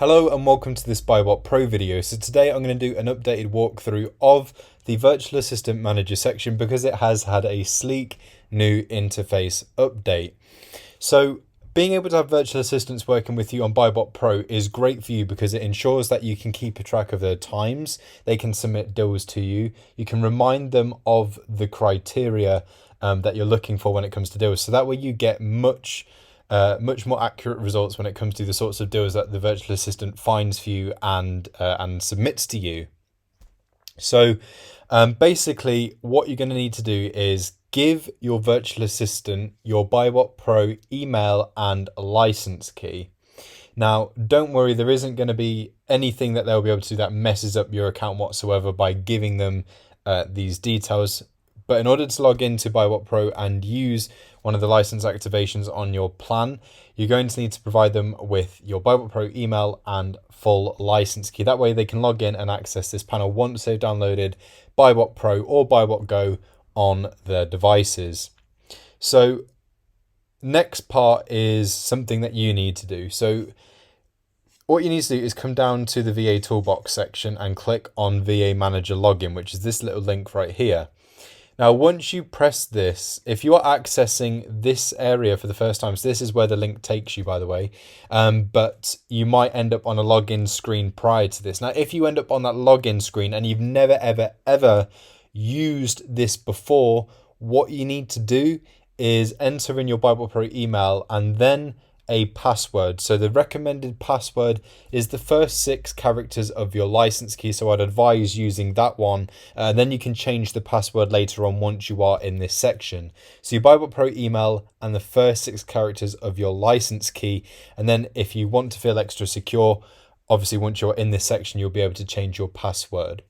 Hello and welcome to this BuyBot Pro video. So today I'm going to do an updated walkthrough of the Virtual Assistant Manager section because it has had a sleek new interface update. So being able to have virtual assistants working with you on BuyBot Pro is great for you because it ensures that you can keep a track of their times. They can submit deals to you. You can remind them of the criteria that you're looking for when it comes to deals. So that way you get much more accurate results when it comes to the sorts of deals that the virtual assistant finds for you and submits to you. So basically what you're going to need to do is give your virtual assistant your BuyBot Pro email and license key. Now, don't worry, there isn't going to be anything that they'll be able to do that messes up your account whatsoever by giving them these details. But in order to log into BuyBot Pro and use one of the license activations on your plan, you're going to need to provide them with your BuyBot Pro email and full license key. That way they can log in and access this panel once they've downloaded BuyBot Pro or BuyBot Go on their devices. So next part is something that you need to do. So what you need to do is come down to the VA Toolbox section and click on VA Manager Login, which is this little link right here. Now, once you press this, if you are accessing this area for the first time, so this is where the link takes you, by the way, but you might end up on a login screen prior to this. Now, if you end up on that login screen and you've never, ever used this before, what you need to do is enter in your BuyBot Pro email and then a password. So the recommended password is the first 6 characters of your license key. So I'd advise using that one. Then you can change the password later on once you are in this section. So your BuyBot Pro email and the first 6 characters of your license key. And then if you want to feel extra secure, obviously once you're in this section, you'll be able to change your password.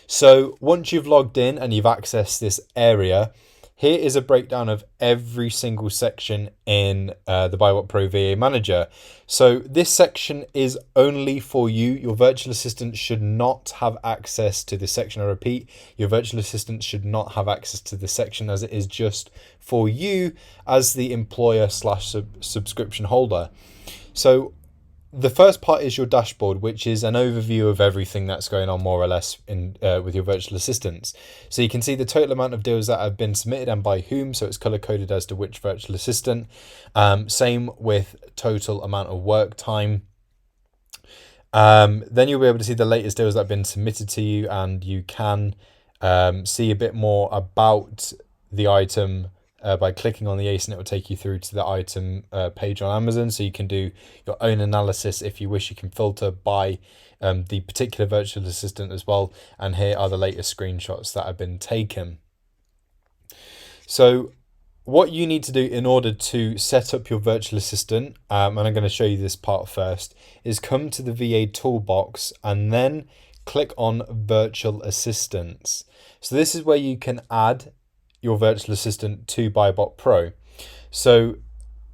So once you've logged in and you've accessed this area, here is a breakdown of every single section in the BuyBot Pro VA Manager. So this section is only for you. Your virtual assistant should not have access to this section. I repeat, your virtual assistant should not have access to this section as it is just for you as the employer / subscription holder. So the first part is your dashboard, which is an overview of everything that's going on more or less in with your virtual assistants. So you can see the total amount of deals that have been submitted and by whom, so it's color coded as to which virtual assistant. Same with total amount of work time. Then you'll be able to see the latest deals that have been submitted to you, and you can see a bit more about the item by clicking on the ace, and it will take you through to the item page on Amazon. So you can do your own analysis if you wish. You can filter by the particular virtual assistant as well. And here are the latest screenshots that have been taken. So what you need to do in order to set up your virtual assistant, and I'm going to show you this part first, is come to the VA Toolbox and then click on Virtual Assistants. So this is where you can add your virtual assistant to BuyBot Pro. So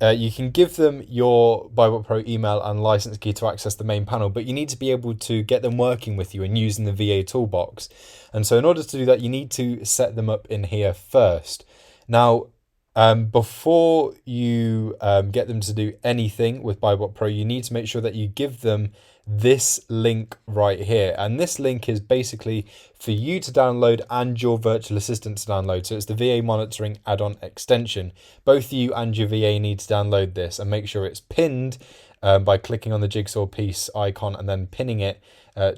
you can give them your BuyBot Pro email and license key to access the main panel, but you need to be able to get them working with you and using the VA Toolbox. And so in order to do that, you need to set them up in here first. Now, before you get them to do anything with BuyBot Pro, you need to make sure that you give them this link right here. And this link is basically for you to download and your virtual assistant to download. So it's the VA monitoring add-on extension. Both you and your VA need to download this and make sure it's pinned by clicking on the jigsaw piece icon and then pinning it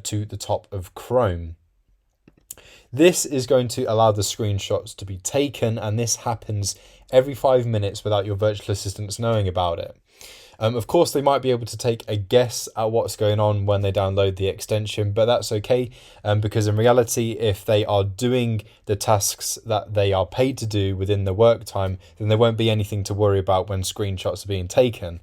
to the top of Chrome. This is going to allow the screenshots to be taken, and this happens every 5 minutes without your virtual assistants knowing about it. Of course, they might be able to take a guess at what's going on when they download the extension, but that's okay, because in reality, if they are doing the tasks that they are paid to do within the work time, then there won't be anything to worry about when screenshots are being taken.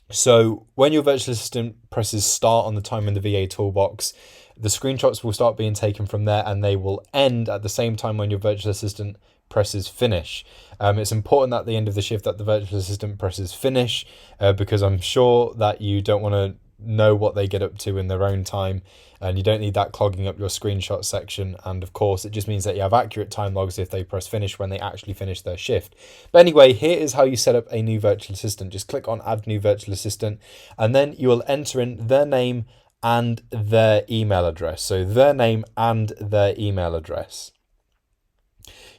So when your virtual assistant presses start on the timer in the VA Toolbox, the screenshots will start being taken from there, and they will end at the same time when your virtual assistant presses finish. It's important at the end of the shift that the virtual assistant presses finish because I'm sure that you don't want to know what they get up to in their own time, and you don't need that clogging up your screenshot section. And of course, it just means that you have accurate time logs if they press finish when they actually finish their shift. But anyway, here is how you set up a new virtual assistant. Just click on add new virtual assistant, and then you will enter in their name and their email address. So their name and their email address.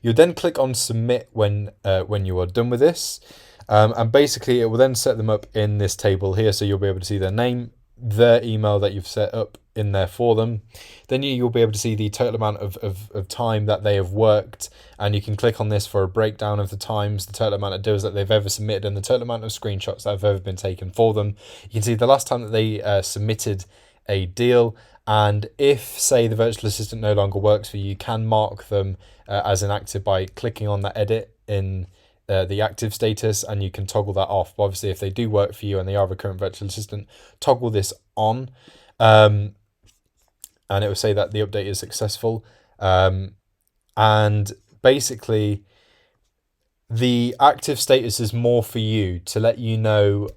You'll then click on submit when you are done with this. And basically it will then set them up in this table here. So you'll be able to see their name, their email that you've set up in there for them. Then you'll be able to see the total amount of time that they have worked. And you can click on this for a breakdown of the times, the total amount of deals that they've ever submitted, and the total amount of screenshots that have ever been taken for them. You can see the last time that they submitted a deal. And if, say, the virtual assistant no longer works for you, you can mark them as inactive by clicking on that edit in the active status, and you can toggle that off. But obviously, if they do work for you and they are a current virtual assistant, toggle this on, and it will say that the update is successful. And basically, the active status is more for you to let you know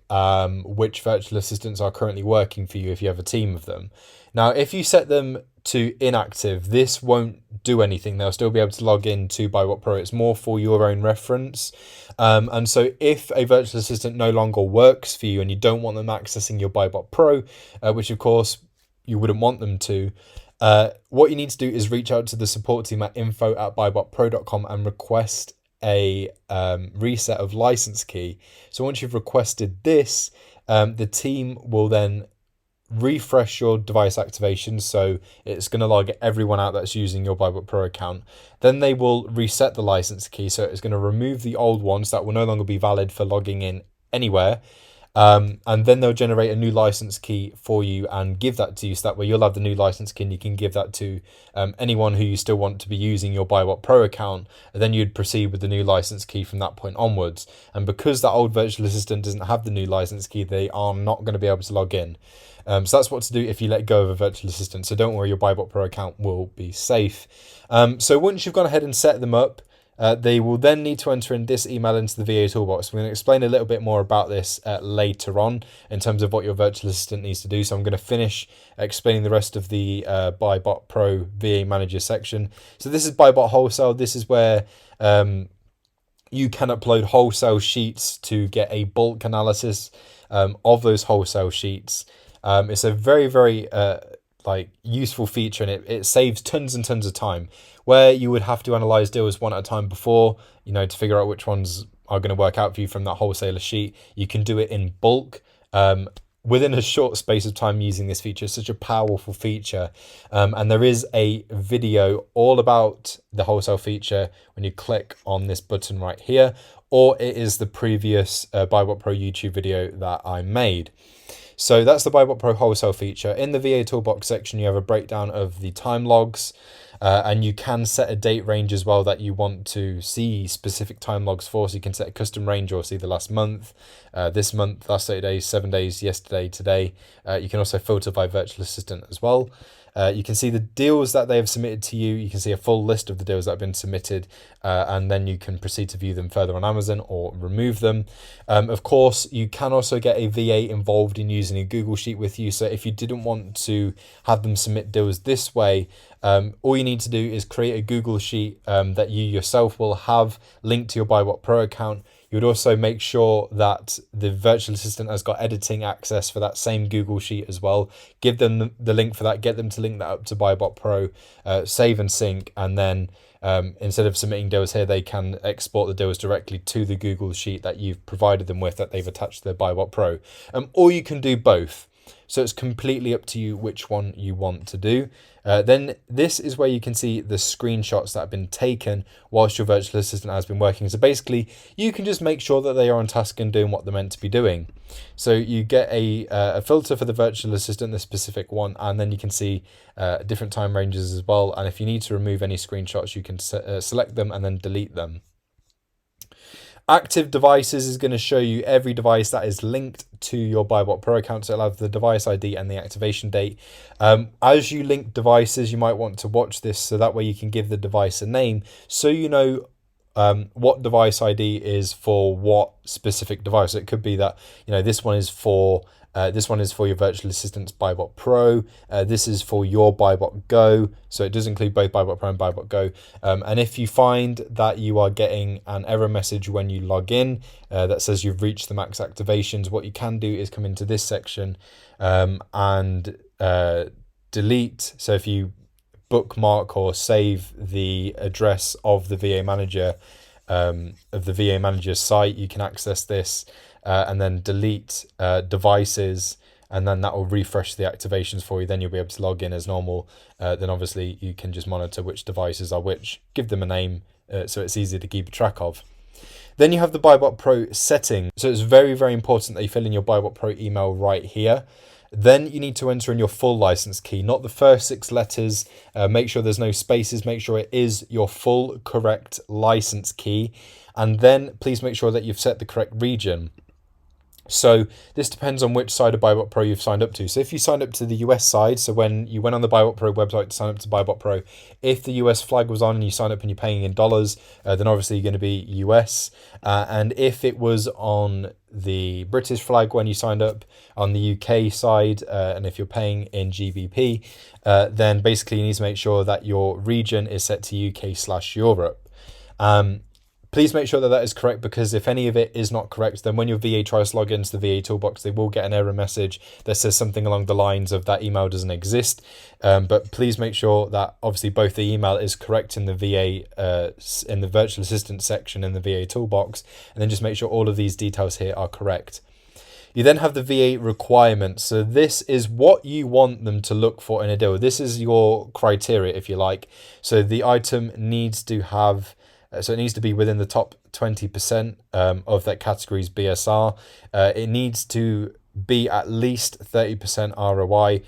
which virtual assistants are currently working for you if you have a team of them. Now, if you set them to inactive, this won't do anything. They'll still be able to log in to BuyBotPro. It's more for your own reference. And so if a virtual assistant no longer works for you and you don't want them accessing your BuyBotPro, which of course you wouldn't want them to, what you need to do is reach out to the support team at info@buybotpro.com and request a reset of license key. So once you've requested this, the team will then refresh your device activation, so it's going to log everyone out that's using your BuyBotPro account. Then they will reset the license key, so it's going to remove the old ones that will no longer be valid for logging in anywhere. And then they'll generate a new license key for you and give that to you, so that way you'll have the new license key and you can give that to anyone who you still want to be using your BuyBotPro account. And then you'd proceed with the new license key from that point onwards. And because that old virtual assistant doesn't have the new license key, they are not going to be able to log in. So that's what to do if you let go of a virtual assistant. So don't worry, your BuyBotPro account will be safe. So once you've gone ahead and set them up, they will then need to enter in this email into the VA toolbox. We're going to explain a little bit more about this later on in terms of what your virtual assistant needs to do. So I'm going to finish explaining the rest of the BuyBotPro VA Manager section. So this is BuyBot Wholesale. This is where you can upload wholesale sheets to get a bulk analysis of those wholesale sheets. It's a very, very useful feature, and it saves tons and tons of time. Where you would have to analyze deals one at a time before, to figure out which ones are going to work out for you from that wholesaler sheet, you can do it in bulk within a short space of time using this feature. It's such a powerful feature. And there is a video all about the wholesale feature when you click on this button right here, or it is the previous BuyBotPro YouTube video that I made. So that's the BuyBotPro wholesale feature. In the VA toolbox section, you have a breakdown of the time logs, and you can set a date range as well that you want to see specific time logs for. So you can set a custom range or see the last month, this month, last 30 days, 7 days, yesterday, today. You can also filter by virtual assistant as well. You can see the deals that they have submitted to you. You can see a full list of the deals that have been submitted, and then you can proceed to view them further on Amazon or remove them. Of course, you can also get a VA involved in using a Google Sheet with you. So if you didn't want to have them submit deals this way, all you need to do is create a Google Sheet that you yourself will have linked to your BuyBotPro account. You would also make sure that the virtual assistant has got editing access for that same Google Sheet as well. Give them the link for that, get them to link that up to BuyBotPro, save and sync, and then instead of submitting deals here, they can export the deals directly to the Google Sheet that you've provided them with, that they've attached to their BuyBotPro. Or you can do both. So it's completely up to you which one you want to do. Then this is where you can see the screenshots that have been taken whilst your virtual assistant has been working. So basically, you can just make sure that they are on task and doing what they're meant to be doing. So you get a filter for the virtual assistant, the specific one, and then you can see different time ranges as well. And if you need to remove any screenshots, you can select them and then delete them. Active devices is going to show you every device that is linked to your BuyBotPro account. So it'll have the device ID and the activation date. As you link devices, you might want to watch this so that way you can give the device a name, so you know what device ID is for what specific device. So it could be that, you know, this one is for your virtual assistant's BuyBot Pro. This is for your BuyBot Go. So it does include both BuyBot Pro and BuyBot Go. And if you find that you are getting an error message when you log in that says you've reached the max activations, what you can do is come into this section and delete. So if you bookmark or save the address of the VA manager site, you can access this and then delete devices, and then that will refresh the activations for you. Then you'll be able to log in as normal. Then obviously you can just monitor which devices are which, give them a name so it's easy to keep track of. Then you have the BuyBot Pro setting. So it's very, very important that you fill in your BuyBot Pro email right here. Then you need to enter in your full license key, not the first 6 letters. Make sure there's no spaces. Make sure it is your full correct license key. And then please make sure that you've set the correct region. So this depends on which side of BuyBot Pro you've signed up to. So if you signed up to the US side, so when you went on the BuyBot Pro website to sign up to BuyBot Pro, if the US flag was on and you sign up and you're paying in dollars, then obviously you're going to be US. And if it was on the British flag when you signed up on the UK side, and if you're paying in GBP, then basically you need to make sure that your region is set to UK/Europe. Please make sure that that is correct, because if any of it is not correct, then when your VA tries to log into the VA toolbox, they will get an error message that says something along the lines of that email doesn't exist. But please make sure that obviously both the email is correct in the VA, in the virtual assistant section in the VA toolbox, and then just make sure all of these details here are correct. You then have the VA requirements. So this is what you want them to look for in a deal. This is your criteria, if you like. So the item needs to have, so it needs to be within the top 20% of that category's BSR. It needs to be at least 30% ROI.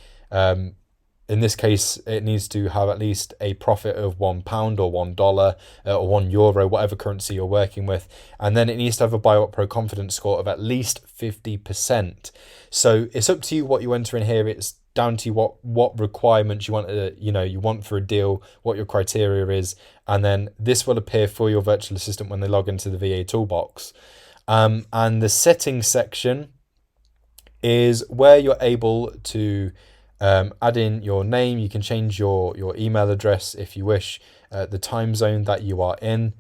In this case, it needs to have at least a profit of £1 or $1 or €1, whatever currency you're working with. And then it needs to have a BuyBot Pro confidence score of at least 50%. So it's up to you what you enter in here. It's down to you what requirements you want you want for a deal, what your criteria is, and then this will appear for your virtual assistant when they log into the VA toolbox. And the settings section is where you're able to add in your name. You can change your email address if you wish, the time zone that you are in.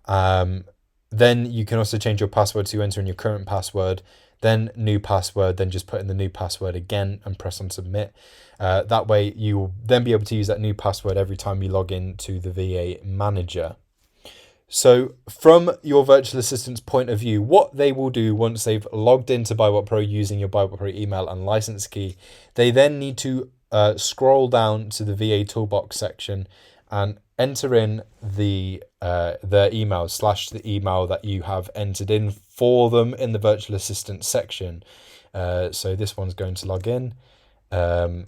Then you can also change your password, so you enter in your current password, then new password, then just put in the new password again and press on submit. That way you will then be able to use that new password every time you log in to the VA manager. So from your virtual assistant's point of view, what they will do once they've logged into BuyBot Pro using your BuyBot Pro email and license key, they then need to scroll down to the VA toolbox section and enter in their email / the email that you have entered in for them in the virtual assistant section. So this one's going to log in. And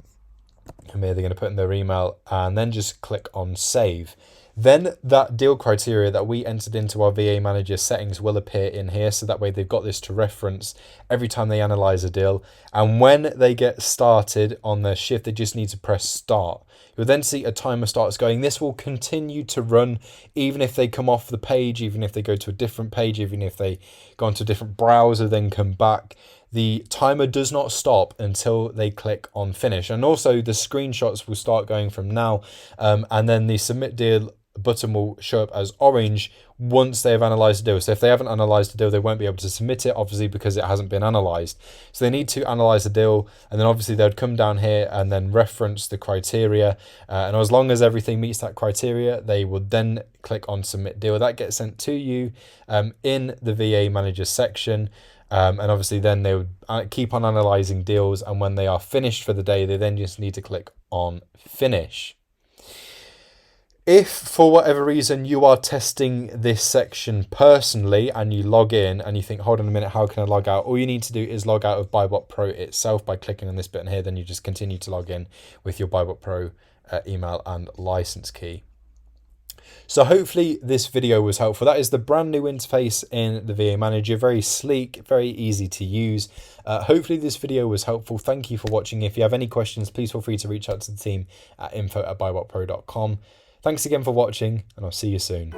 they're going to put in their email and then just click on save. Then that deal criteria that we entered into our VA manager settings will appear in here, so that way they've got this to reference every time they analyze a deal. And when they get started on their shift, they just need to press start. You'll then see a timer starts going. This will continue to run even if they come off the page, even if they go to a different page, even if they go onto a different browser, then come back. The timer does not stop until they click on finish. And also the screenshots will start going from now, and then the submit deal button will show up as orange once they have analyzed the deal. So if they haven't analyzed the deal, they won't be able to submit it, obviously, because it hasn't been analyzed. So they need to analyze the deal, and then obviously they would come down here and then reference the criteria, and as long as everything meets that criteria, they would then click on submit deal. That gets sent to you in the VA manager section. And obviously then they would keep on analyzing deals, and when they are finished for the day, they then just need to click on finish. If for whatever reason you are testing this section personally and you log in and you think, hold on a minute, how can I log out? All you need to do is log out of BuyBot Pro itself by clicking on this button here. Then you just continue to log in with your BuyBot Pro email and license key. So hopefully this video was helpful. That is the brand new interface in the VA Manager. Very sleek, very easy to use. Hopefully this video was helpful. Thank you for watching. If you have any questions, please feel free to reach out to the team at info@buybotpro.com. Thanks again for watching, and I'll see you soon.